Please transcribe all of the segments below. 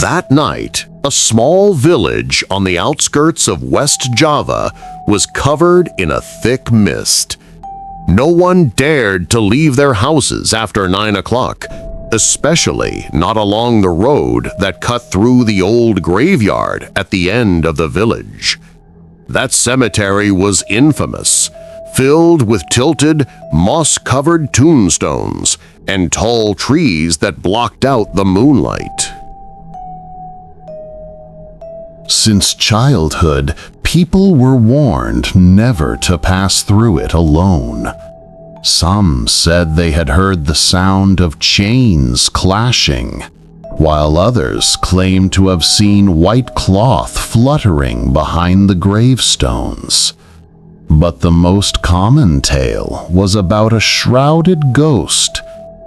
That night, a small village on the outskirts of West Java was covered in a thick mist. No one dared to leave their houses after 9 o'clock, especially not along the road that cut through the old graveyard at the end of the village. That cemetery was infamous, filled with tilted, moss-covered tombstones and tall trees that blocked out the moonlight. Since childhood, people were warned never to pass through it alone. Some said they had heard the sound of chains clashing, while others claimed to have seen white cloth fluttering behind the gravestones. But the most common tale was about a shrouded ghost,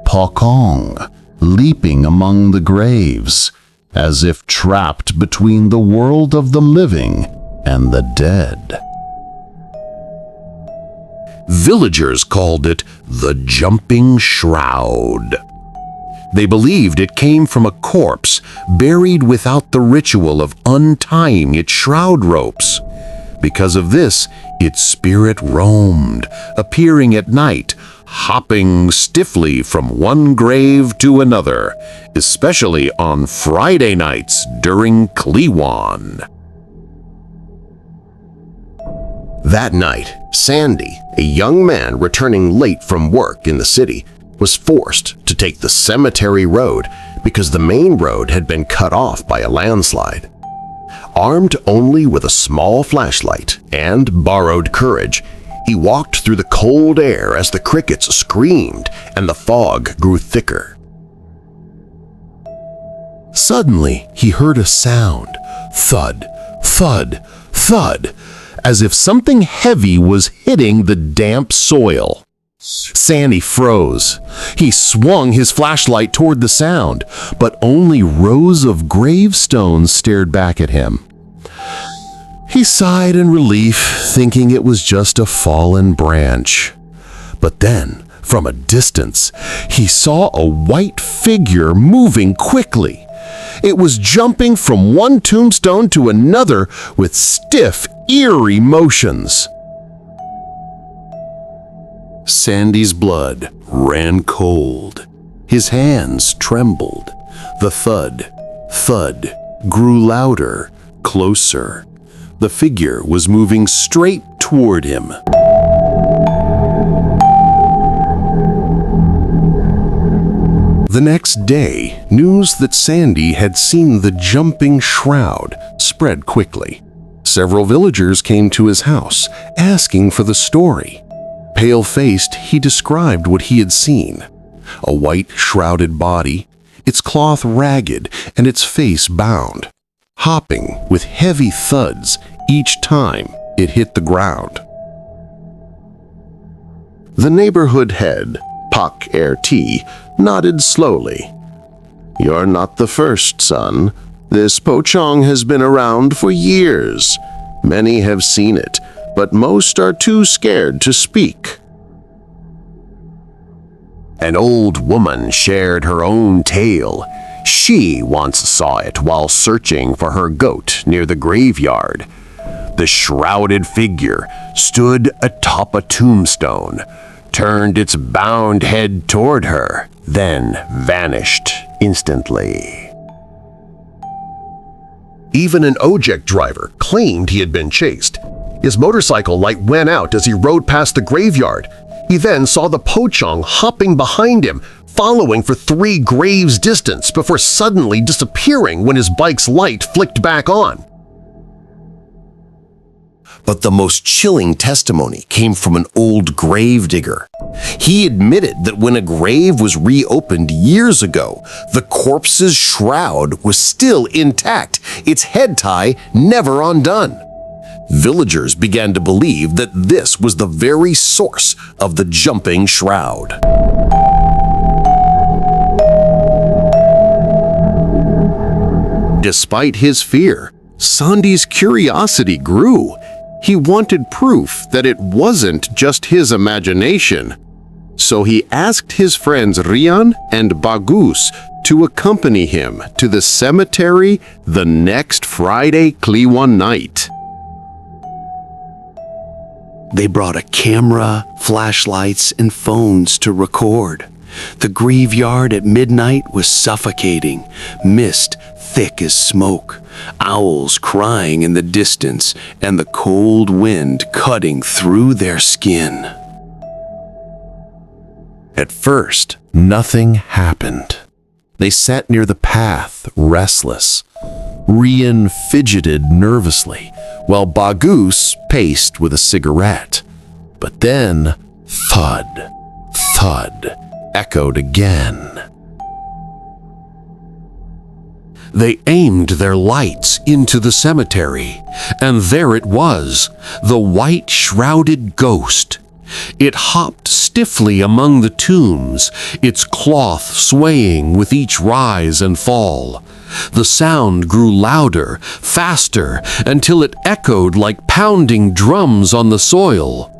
Pokong, leaping among the graves, as if trapped between the world of the living and the dead. Villagers called it the Jumping Shroud. They believed it came from a corpse buried without the ritual of untying its shroud ropes. Because of this, its spirit roamed, appearing at night, hopping stiffly from one grave to another, especially on Friday nights during Kliwon. That night, Sandy, a young man returning late from work in the city, was forced to take the cemetery road because the main road had been cut off by a landslide. Armed only with a small flashlight and borrowed courage, he walked through the cold air as the crickets screamed and the fog grew thicker. Suddenly, he heard a sound, thud, thud, thud, as if something heavy was hitting the damp soil. Sandy froze. He swung his flashlight toward the sound, but only rows of gravestones stared back at him. He sighed in relief, thinking it was just a fallen branch. But then, from a distance, he saw a white figure moving quickly. It was jumping from one tombstone to another with stiff, eerie motions. Sandy's blood ran cold. His hands trembled. The thud, thud grew louder, closer. The figure was moving straight toward him. The next day, news that Sandy had seen the jumping shroud spread quickly. Several villagers came to his house, asking for the story. Pale-faced, he described what he had seen. A white, shrouded body, its cloth ragged and its face bound, hopping with heavy thuds each time it hit the ground. The neighborhood head, pak.jadi, nodded slowly. "You're not the first, son. This pocong has been around for years. Many have seen it, but most are too scared to speak." An old woman shared her own tale. She once saw it while searching for her goat near the graveyard. The shrouded figure stood atop a tombstone, turned its bound head toward her, then vanished instantly. Even an ojek driver claimed he had been chased. His motorcycle light went out as he rode past the graveyard. He then saw the pocong hopping behind him, following for 3 graves distance before suddenly disappearing when his bike's light flicked back on. But the most chilling testimony came from an old gravedigger. He admitted that when a grave was reopened years ago, the corpse's shroud was still intact, its head tie never undone. Villagers began to believe that this was the very source of the jumping shroud. Despite his fear, Sandy's curiosity grew. He wanted proof that it wasn't just his imagination. So he asked his friends Rian and Bagus to accompany him to the cemetery the next Friday Kliwon night. They brought a camera, flashlights, and phones to record. The graveyard at midnight was suffocating, mist thick as smoke, owls crying in the distance, and the cold wind cutting through their skin. At first, nothing happened. They sat near the path, restless. Rian fidgeted nervously, while Bagus paced with a cigarette. But then, thud, thud, echoed again. They aimed their lights into the cemetery, and there it was, the white shrouded ghost. It hopped stiffly among the tombs, its cloth swaying with each rise and fall. The sound grew louder, faster, until it echoed like pounding drums on the soil.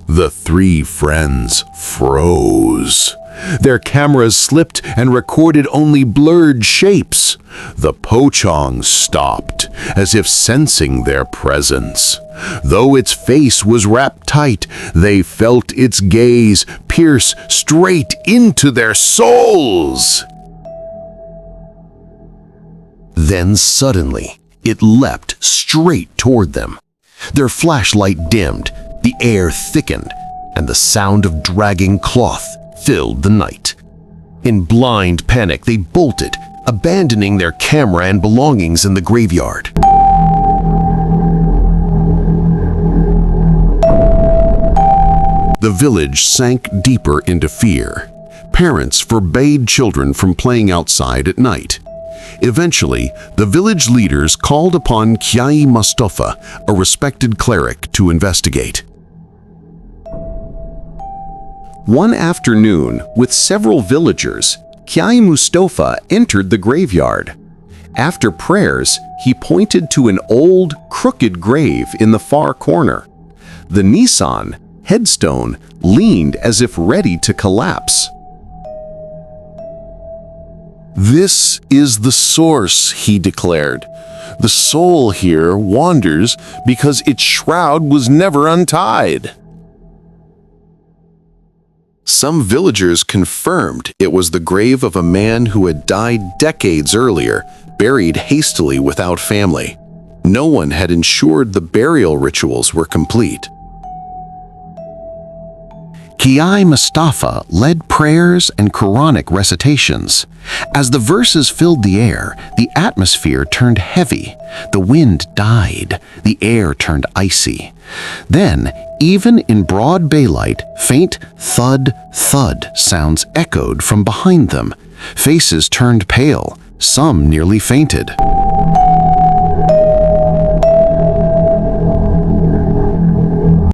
The three friends froze. Their cameras slipped and recorded only blurred shapes. The pocong stopped, as if sensing their presence. Though its face was wrapped tight, they felt its gaze pierce straight into their souls. Then suddenly, it leapt straight toward them. Their flashlight dimmed, the air thickened, and the sound of dragging cloth filled the night. In blind panic, they bolted, abandoning their camera and belongings in the graveyard. The village sank deeper into fear. Parents forbade children from playing outside at night. Eventually, the village leaders called upon Kiai Mustafa, a respected cleric, to investigate. One afternoon, with several villagers, Kiai Mustafa entered the graveyard. After prayers, he pointed to an old, crooked grave in the far corner. The Nissan headstone leaned as if ready to collapse. "This is the source," he declared. "The soul here wanders because its shroud was never untied." Some villagers confirmed it was the grave of a man who had died decades earlier, buried hastily without family. No one had ensured the burial rituals were complete. Kiai Mustafa led prayers and Quranic recitations. As the verses filled the air, the atmosphere turned heavy. The wind died. The air turned icy. Then, even in broad daylight, faint thud, thud sounds echoed from behind them. Faces turned pale. Some nearly fainted.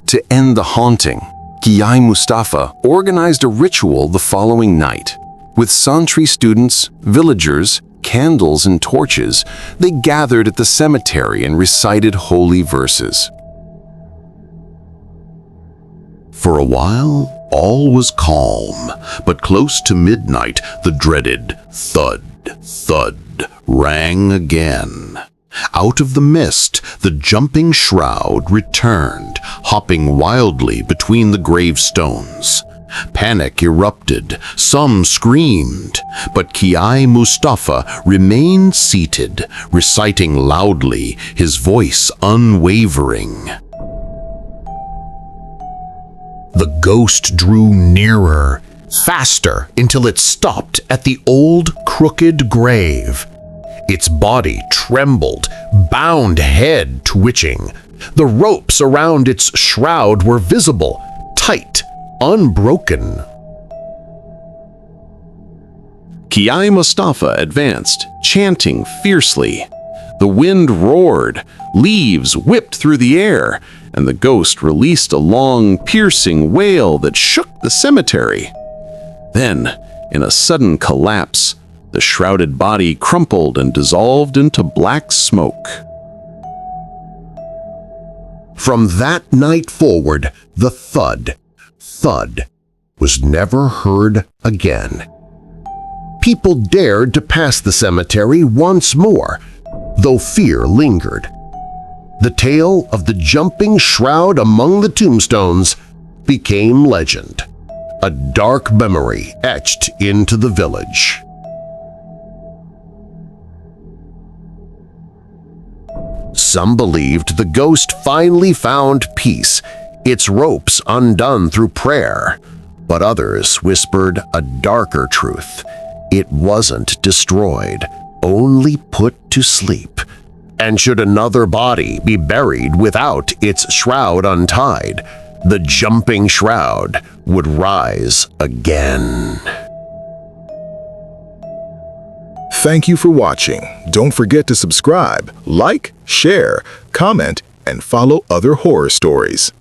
To end the haunting, Kiai Mustafa organized a ritual the following night. With Santri students, villagers, candles, and torches, they gathered at the cemetery and recited holy verses. For a while, all was calm, but close to midnight, the dreaded thud, thud rang again. Out of the mist, the jumping shroud returned, hopping wildly between the gravestones. Panic erupted, some screamed, but Kiai Mustafa remained seated, reciting loudly, his voice unwavering. The ghost drew nearer, faster, until it stopped at the old crooked grave. Its body trembled, bound head twitching. The ropes around its shroud were visible, tight, unbroken. Kiai Mustafa advanced, chanting fiercely. The wind roared, leaves whipped through the air, and the ghost released a long, piercing wail that shook the cemetery. Then, in a sudden collapse, the shrouded body crumpled and dissolved into black smoke. From that night forward, the thud, thud was never heard again. People dared to pass the cemetery once more, though fear lingered. The tale of the jumping shroud among the tombstones became legend, a dark memory etched into the village. Some believed the ghost finally found peace, its ropes undone through prayer, but others whispered a darker truth. It wasn't destroyed, only put to sleep. And should another body be buried without its shroud untied, the jumping shroud would rise again. Thank you for watching. Don't forget to subscribe, like, share, comment, and follow other horror stories.